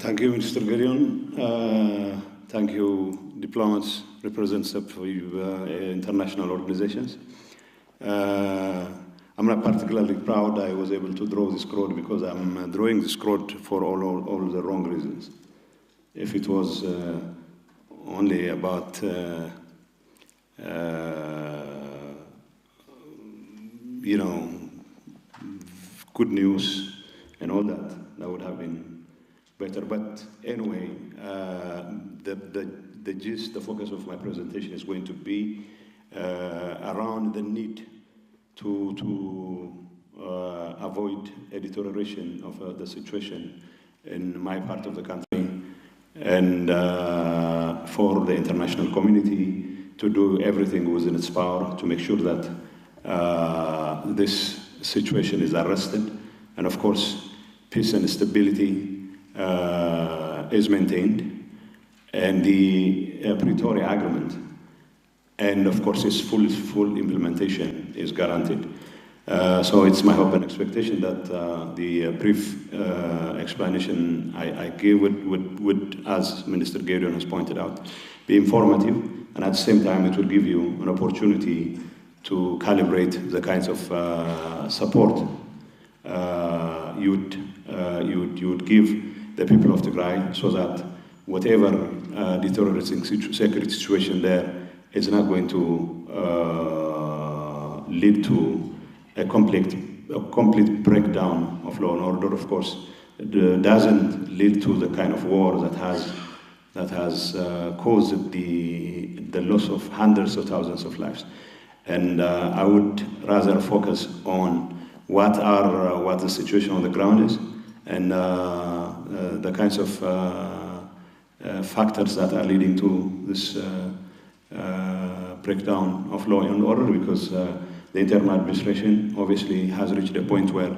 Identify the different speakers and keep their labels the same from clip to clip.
Speaker 1: Thank you, Mr. Gideon. Thank you, diplomats, representatives of international organizations. I'm not particularly proud I was able to draw this crowd because I'm drawing this crowd for all the wrong reasons. If it was only about good news and all that, that would have been better. But anyway, the gist, the focus of my presentation is going to be around the need to avoid a deterioration of the situation in my part of the country, and for the international community to do everything within its power to make sure that this situation is arrested, and of course peace and stability is maintained, and the Pretoria Agreement, and of course its full implementation is guaranteed. So it's my hope and expectation that the brief explanation I gave would, as Minister Gideon has pointed out, be informative, and at the same time it will give you an opportunity to calibrate the kinds of support you would give the people of Tigray, so that whatever deteriorating security situation there is not going to lead to a complete breakdown of law and order. Of course, it doesn't lead to the kind of war that has caused the loss of hundreds of thousands of lives. And I would rather focus on what the situation on the ground is, and the kinds of factors that are leading to this breakdown of law and order, because the interim administration obviously has reached a point where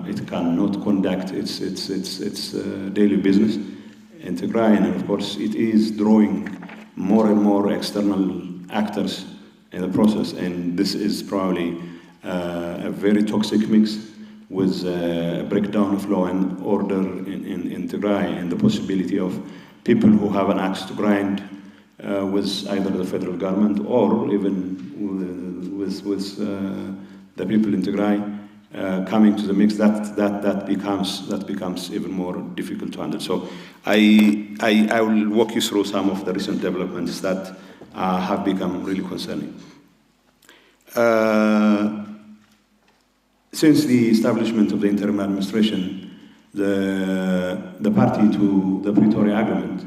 Speaker 1: it cannot conduct its daily business in Tigray, and of course it is drawing more and more external actors in the process, and this is probably a very toxic mix with a breakdown of law and order in Tigray, and the possibility of people who have an axe to grind with either the federal government or even with the people in Tigray coming to the mix. That becomes even more difficult to handle. So I will walk you through some of the recent developments that have become really concerning. Since the establishment of the interim administration, the party to the Pretoria Agreement,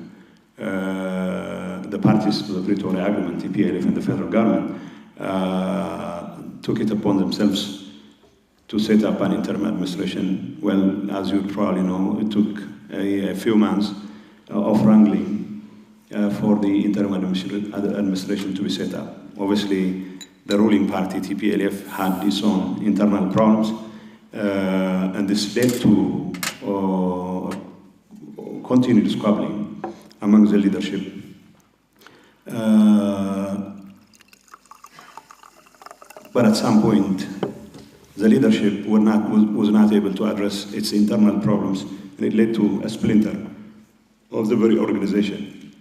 Speaker 1: the parties to the Pretoria Agreement, TPLF and the federal government, took it upon themselves to set up an interim administration. Well, as you probably know, it took a few months of wrangling for the interim administration to be set up. Obviously, the ruling party, TPLF, had its own internal problems, and this led to continued squabbling among the leadership. But at some point, the leadership was not able to address its internal problems, and it led to a splinter of the very organization.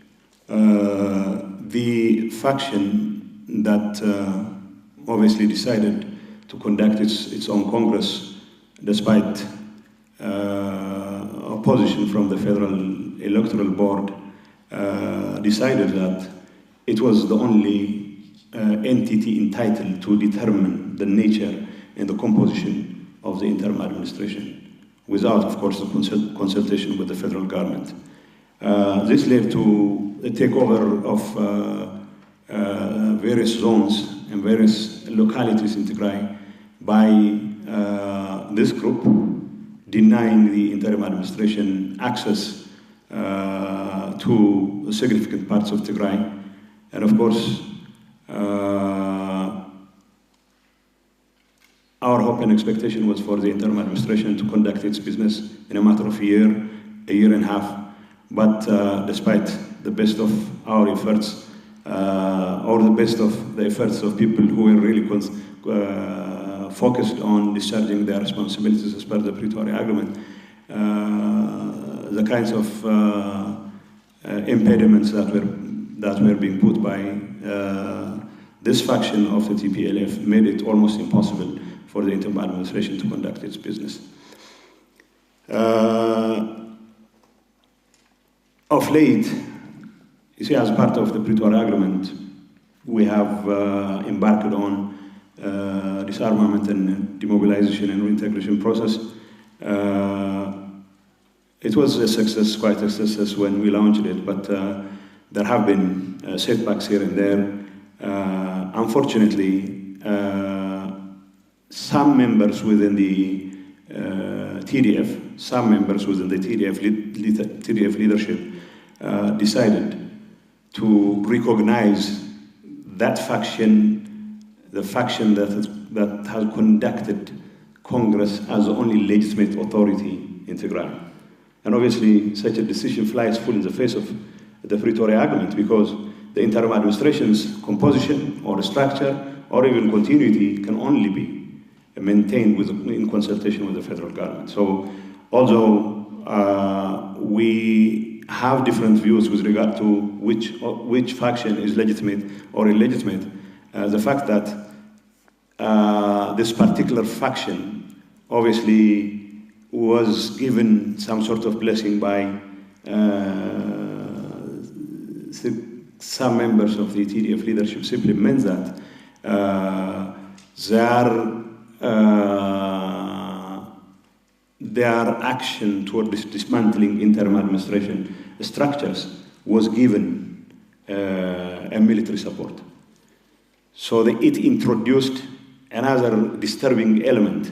Speaker 1: The faction that obviously decided to conduct its own Congress, despite opposition from the Federal Electoral Board, decided that it was the only entity entitled to determine the nature and the composition of the interim administration, without, of course, the consultation with the federal government. This led to a takeover of various zones and various localities in Tigray by this group, denying the interim administration access to significant parts of Tigray. And of course, our hope and expectation was for the interim administration to conduct its business in a matter of a year and a half. But despite the best of our efforts, or the best of the efforts of people who were really focused on discharging their responsibilities as per the Pretoria Agreement, the kinds of impediments that were being put by this faction of the TPLF made it almost impossible for the interim administration to conduct its business. Of late, you see, as part of the Pretoria Agreement, we have embarked on disarmament and demobilization and reintegration process. It was a success, quite a success when we launched it, but there have been setbacks here and there. Unfortunately, some members within the TDF, some members within the TDF leadership decided to recognize that faction, the faction that has conducted Congress as the only legitimate authority in Tigray. And obviously, such a decision flies full in the face of the Pretoria Agreement, because the interim administration's composition or structure or even continuity can only be maintained in consultation with the federal government. So, although we have different views with regard to which faction is legitimate or illegitimate, the fact that this particular faction obviously was given some sort of blessing by some members of the TDF leadership simply means that their action toward dismantling interim administration structures was given a military support. So it introduced another disturbing element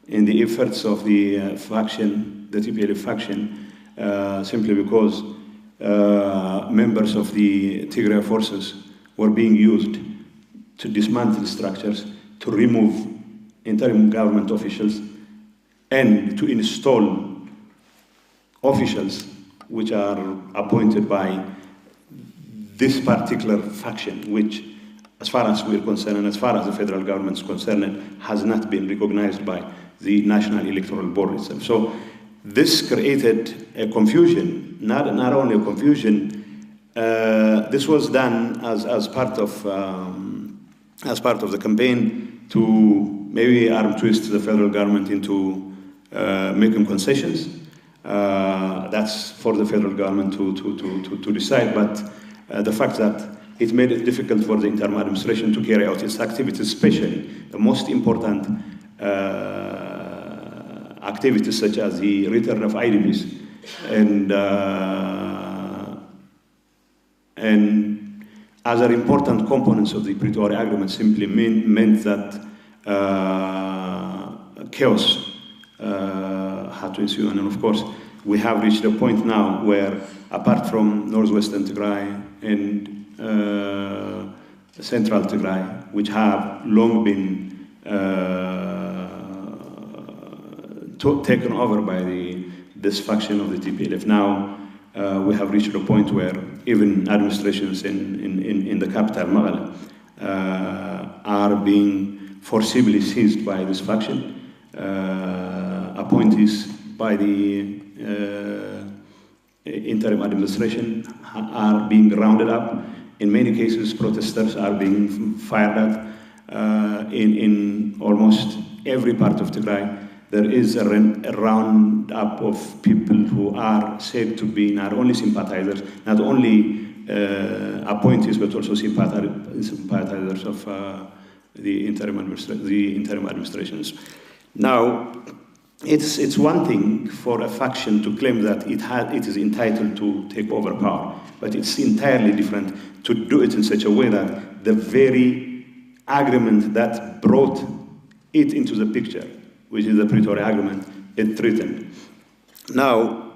Speaker 1: in the efforts of the faction, the TPLF faction, simply because members of the Tigray forces were being used to dismantle structures, to remove interim government officials, and to install officials which are appointed by this particular faction, which, as far as we're concerned and as far as the federal government is concerned, has not been recognized by the National Electoral Board itself. So this created a confusion, not only a confusion, this was done as part of the campaign to maybe arm twist the federal government into making concessions. That's for the federal government to decide, but the fact that it made it difficult for the interim administration to carry out its activities, especially the most important activities such as the return of IDPs and other important components of the Pretoria Agreement simply meant that chaos had to ensue. And of course, we have reached a point now where, apart from northwestern Tigray and central Tigray, which have long been taken over by this faction of the TPLF. Now we have reached a point where even administrations in the capital, Magala, are being forcibly seized by this faction. Appointees by the interim administration are being rounded up. In many cases, protesters are being fired at. In almost every part of Tigray, there is a roundup of people who are said to be not only sympathizers, not only appointees, but also sympathizers of the interim administrations. Now, it's one thing for a faction to claim that it is entitled to take over power, but it's entirely different to do it in such a way that the very agreement that brought it into the picture, which is the Pretoria Agreement, is threatened. Now,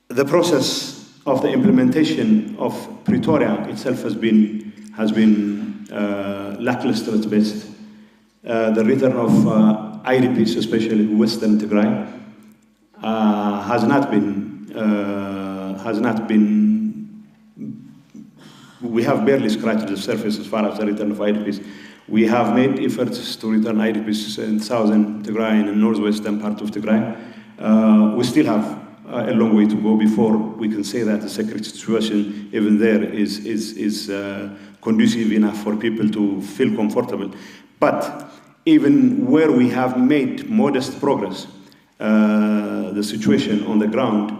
Speaker 1: the process of the implementation of Pretoria itself has been lackluster at best. The return of IDPs, especially Western Tigray, has not been. We have barely scratched the surface as far as the return of IDPs. We have made efforts to return IDPs in southern Tigray and northwestern part of Tigray. We still have a long way to go before we can say that the security situation even there is conducive enough for people to feel comfortable. But even where we have made modest progress, the situation on the ground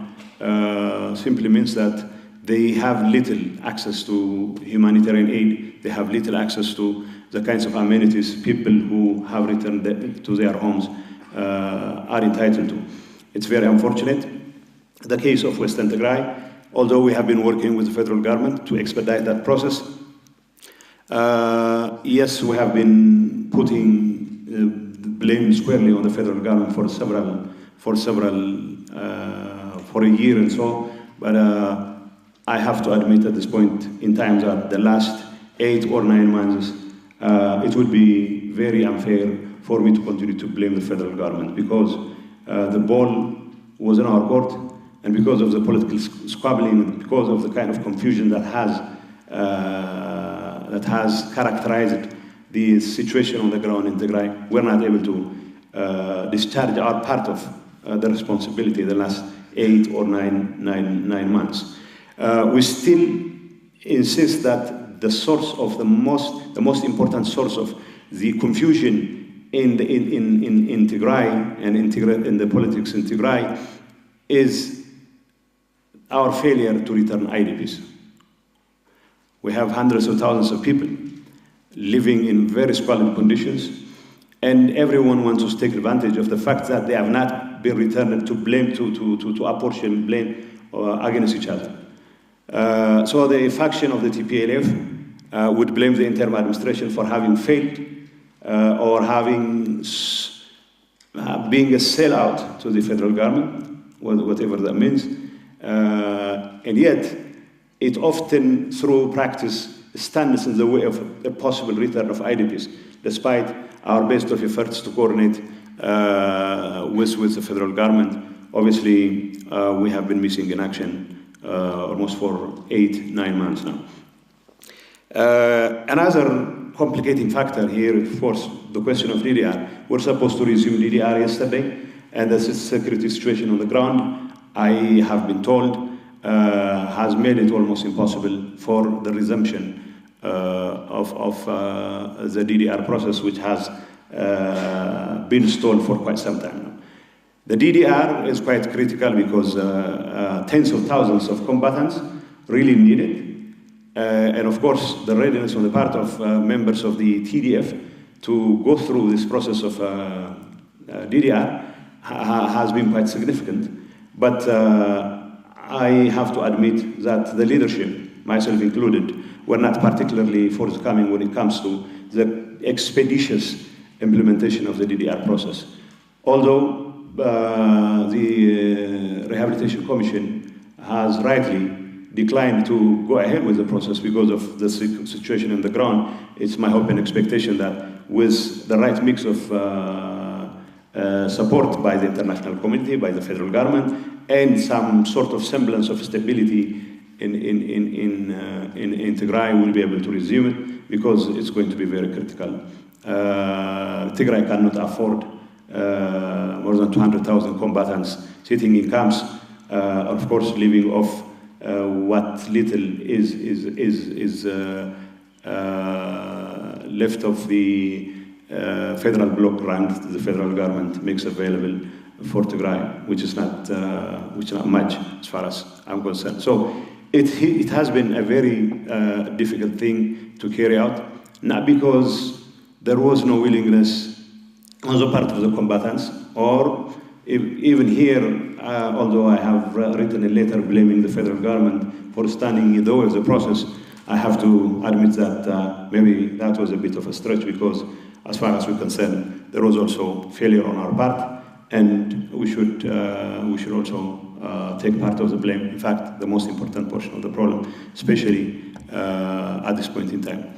Speaker 1: simply means that they have little access to humanitarian aid, they have little access to the kinds of amenities people who have returned to their homes are entitled to. It's very unfortunate. The case of Western Tigray, although we have been working with the federal government to expedite that process, yes, we have been putting the blame squarely on the federal government for a year and so, but I have to admit at this point in time that the last 8 or 9 months, it would be very unfair for me to continue to blame the federal government because the ball was in our court, and because of the political squabbling, because of the kind of confusion that has characterized the situation on the ground in Tigray, we're not able to discharge our part of the responsibility the last 8 or 9 months. We still insist that the source of the most important source of the confusion in Tigray and in the politics in Tigray is our failure to return IDPs. We have hundreds of thousands of people living in very squalid conditions, and everyone wants to take advantage of the fact that they have not been returned to blame, to apportion blame against each other. So the faction of the TPLF would blame the interim administration for having failed or having being a sellout to the federal government, whatever that means. And yet, it often, through practice, stands in the way of a possible return of IDPs, despite our best of efforts to coordinate with the federal government. Obviously, we have been missing in action almost for 8-9 months now. Another complicating factor here, of course, the question of DDR. We're supposed to resume DDR yesterday, and the security situation on the ground, I have been told, has made it almost impossible for the resumption of the DDR process, which has been stalled for quite some time now. The DDR is quite critical because tens of thousands of combatants really need it. And of course, the readiness on the part of members of the TDF to go through this process of DDR has been quite significant. But I have to admit that the leadership, myself included, were not particularly forthcoming when it comes to the expeditious implementation of the DDR process. Although the Rehabilitation Commission has rightly declined to go ahead with the process because of the situation on the ground, it's my hope and expectation that with the right mix of support by the international community, by the federal government, and some sort of semblance of stability in Tigray, we'll be able to resume it because it's going to be very critical. Tigray cannot afford more than 200,000 combatants sitting in camps, of course, living off what little is left of the federal block grant the federal government makes available for Tigray, which is not much as far as I'm concerned. So it has been a very difficult thing to carry out, not because there was no willingness on the part of the combatants, or even here, although I have written a letter blaming the federal government for standing in the way of the process, I have to admit that maybe that was a bit of a stretch because as far as we're concerned, there was also failure on our part, and we should also take part of the blame. In fact, the most important portion of the problem, especially at this point in time.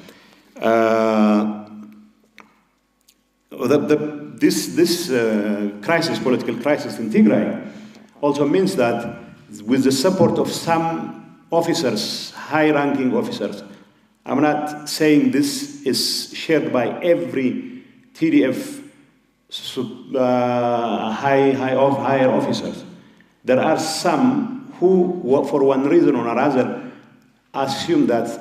Speaker 1: This crisis, political crisis in Tigray, also means that with the support of some officers, high-ranking officers I'm not saying this is shared by every TDF higher officers. There are some who, for one reason or another, assume that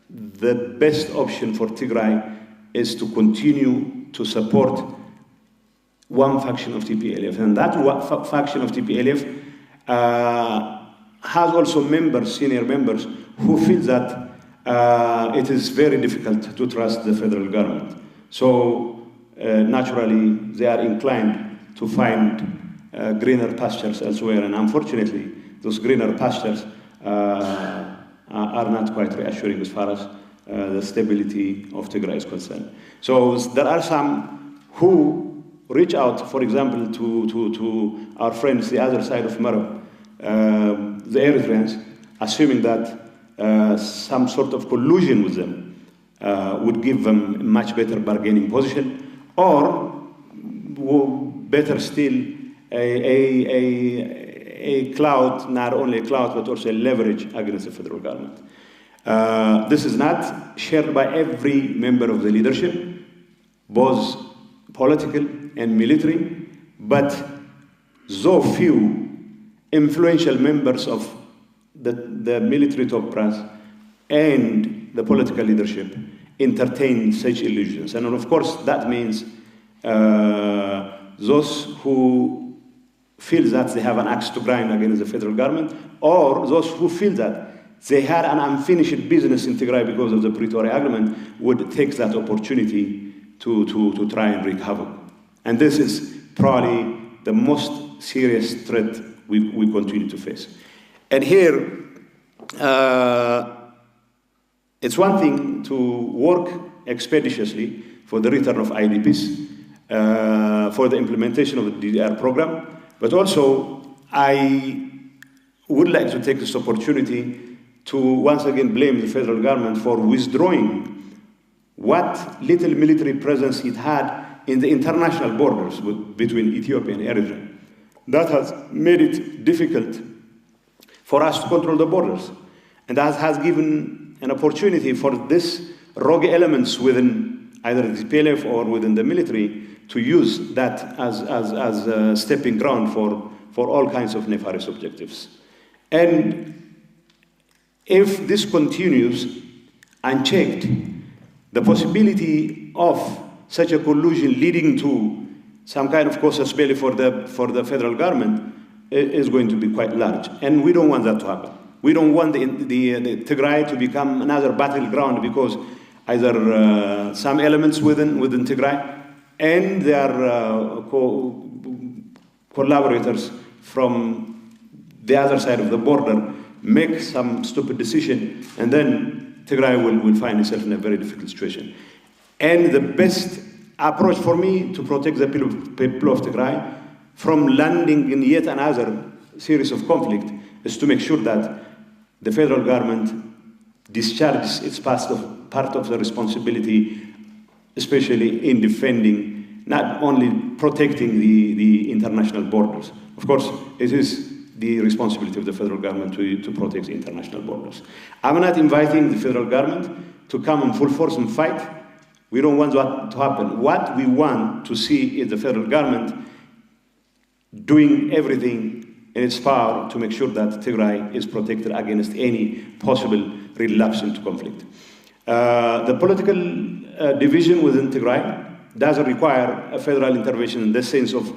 Speaker 1: the best option for Tigray is to continue to support one faction of TPLF. And that faction of TPLF has also members, senior members, who feel that it is very difficult to trust the federal government. So naturally, they are inclined to find greener pastures elsewhere. And unfortunately, those greener pastures are not quite reassuring as far as the stability of Tigray is concerned. So there are some who reach out, for example, to our friends, the other side of Marab, the Eritreans, assuming that some sort of collusion with them would give them a much better bargaining position, or better still, a cloud, not only a cloud, but also a leverage against the federal government. This is not shared by every member of the leadership, both political and military, but so few influential members of the military top brass and the political leadership entertain such illusions. And of course, that means those who feel that they have an axe to grind against the federal government, or those who feel that they had an unfinished business in Tigray because of the Pretoria Agreement would take that opportunity to try and wreak havoc. And this is probably the most serious threat we continue to face. And here, it's one thing to work expeditiously for the return of IDPs, for the implementation of the DDR program, but also I would like to take this opportunity to once again blame the federal government for withdrawing what little military presence it had in the international borders between Ethiopia and Eritrea. That has made it difficult for us to control the borders. And that has given an opportunity for these rogue elements within either the TPLF or within the military to use that as a stepping ground for all kinds of nefarious objectives. And if this continues unchecked, the possibility of such a collusion leading to some kind of casus belli for the federal government is going to be quite large. And we don't want that to happen. We don't want the Tigray to become another battleground because either some elements within Tigray and their collaborators from the other side of the border make some stupid decision, and then Tigray will find itself in a very difficult situation. And the best approach for me to protect the people of Tigray from landing in yet another series of conflict is to make sure that the federal government discharges its part of the responsibility, especially in defending, not only protecting the international borders. Of course, it is the responsibility of the federal government to protect the international borders. I'm not inviting the federal government to come in full force and fight. We don't want that to happen. What we want to see is the federal government doing everything in its power to make sure that Tigray is protected against any possible relapse into conflict. The political division within Tigray doesn't require a federal intervention in the sense of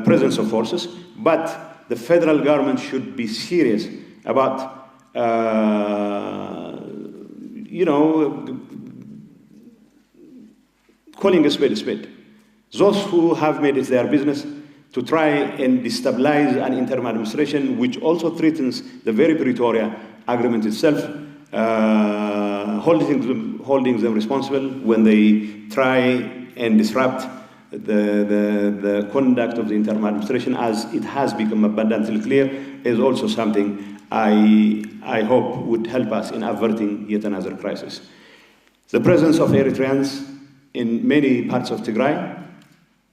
Speaker 1: presence of forces, but the federal government should be serious about, calling a spade. Those who have made it their business to try and destabilize an interim administration, which also threatens the very Pretoria Agreement itself, holding them responsible when they try and disrupt the conduct of the interim administration, as it has become abundantly clear, is also something I hope would help us in averting yet another crisis. The presence of Eritreans in many parts of Tigray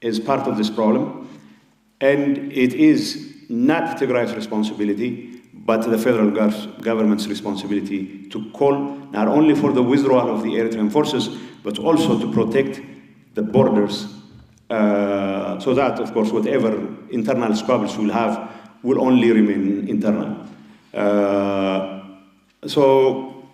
Speaker 1: is part of this problem, and it is not Tigray's responsibility, but the federal government's responsibility to call not only for the withdrawal of the Eritrean forces, but also to protect the borders, so that, of course, whatever internal squabbles we'll have will only remain internal. So,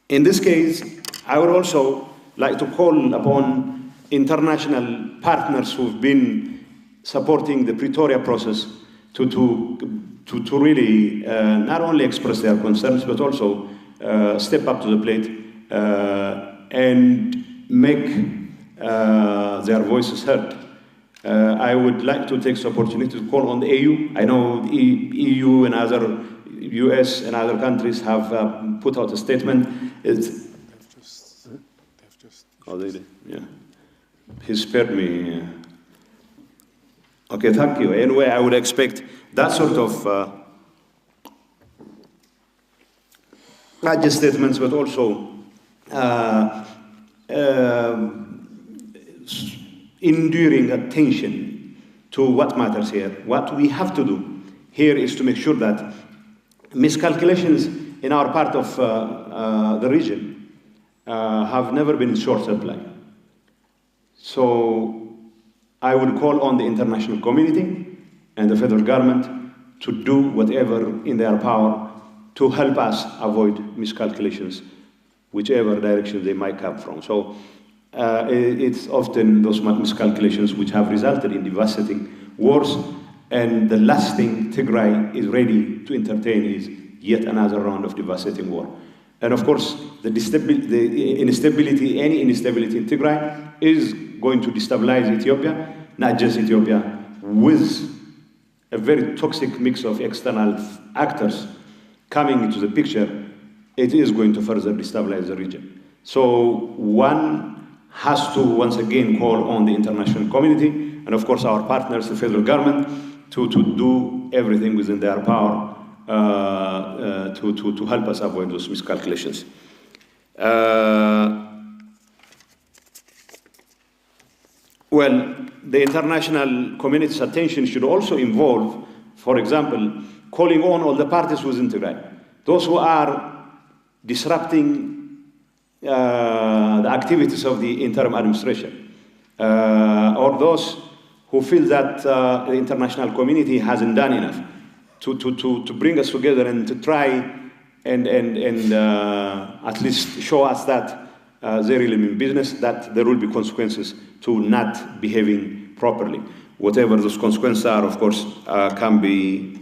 Speaker 1: in this case, I would also like to call upon international partners who've been supporting the Pretoria process to really not only express their concerns, but also step up to the plate and make their voices heard. I would like to take this opportunity to call on the AU. I know the EU and other US and other countries have put out a statement. Oh, they did? Yeah. He spared me. Okay, thank you. Anyway, I would expect that sort of not just statements, but also enduring attention to what matters here. What we have to do here is to make sure that miscalculations in our part of the region have never been in short supply. So I would call on the international community and the federal government to do whatever in their power to help us avoid miscalculations, whichever direction they might come from. So it's often those miscalculations which have resulted in devastating wars, and the last thing Tigray is ready to entertain is yet another round of devastating war. And of course, any instability in Tigray is going to destabilize Ethiopia, not just Ethiopia, with a very toxic mix of external actors coming into the picture. It is going to further destabilize the region. So one has to once again call on the international community and of course our partners, the federal government, to do everything within their power to help us avoid those miscalculations. Well, the international community's attention should also involve, for example, calling on all the parties within Tigray, those who are disrupting the activities of the interim administration, or those who feel that the international community hasn't done enough to bring us together and to try and at least show us that they really mean business, that there will be consequences to not behaving properly. Whatever those consequences are, of course, can be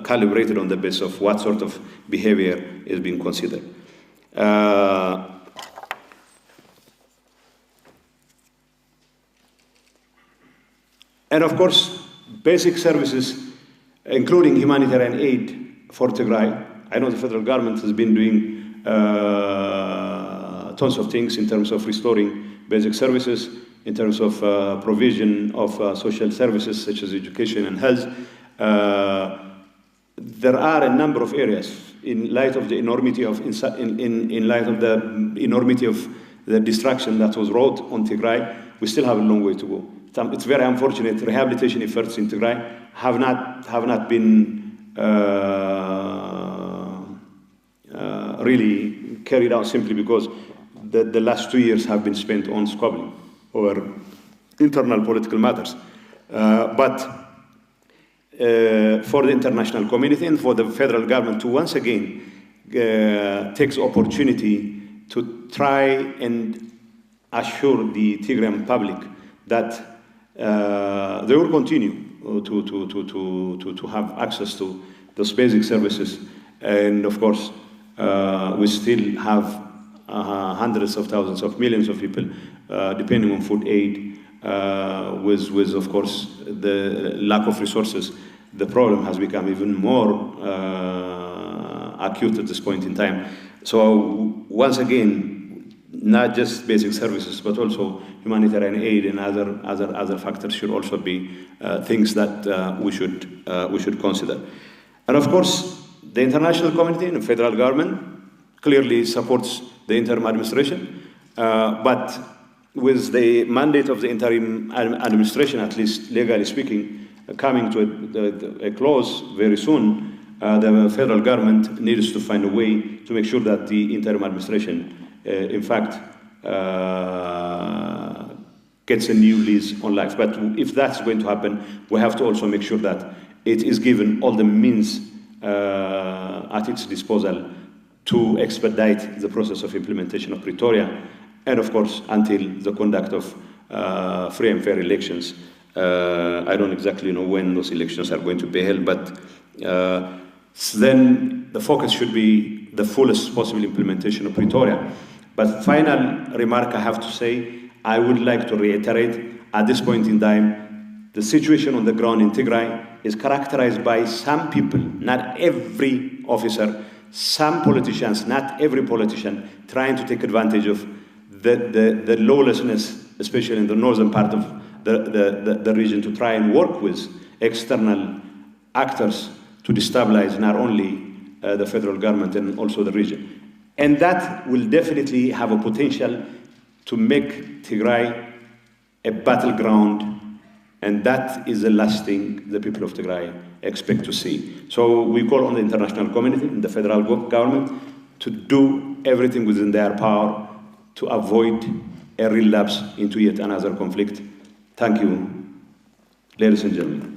Speaker 1: calibrated on the basis of what sort of behavior is being considered. And of course, basic services, including humanitarian aid for Tigray. I know the federal government has been doing tons of things in terms of restoring basic services, in terms of provision of social services such as education and health. There are a number of areas in light of the enormity of the destruction that was wrought on Tigray. We still have a long way to go. It's very unfortunate. Rehabilitation efforts in Tigray have not been really carried out simply because the last 2 years have been spent on squabbling over internal political matters. But for the international community and for the federal government to once again take the opportunity to try and assure the Tigrayan public that they will continue to have access to those basic services. And of course, we still have hundreds of thousands of millions of people depending on food aid, with of course the lack of resources. The problem has become even more acute at this point in time. So once again, not just basic services, but also humanitarian aid and other factors should also be things that we should consider. And of course, the international community and the federal government clearly supports the interim administration, but with the mandate of the interim administration, at least legally speaking, coming to a close very soon, the federal government needs to find a way to make sure that the interim administration, in fact, gets a new lease on life. But if that's going to happen, we have to also make sure that it is given all the means at its disposal to expedite the process of implementation of Pretoria, and of course, until the conduct of free and fair elections. I don't exactly know when those elections are going to be held, but then the focus should be the fullest possible implementation of Pretoria. But final remark I have to say, I would like to reiterate, at this point in time, the situation on the ground in Tigray is characterized by some people, not every officer, some politicians, not every politician, trying to take advantage of the lawlessness, especially in the northern part of the region, to try and work with external actors to destabilize not only the federal government and also the region. And that will definitely have a potential to make Tigray a battleground, and that is the last thing the people of Tigray expect to see. So we call on the international community and the federal government to do everything within their power to avoid a relapse into yet another conflict. Thank you, ladies and gentlemen.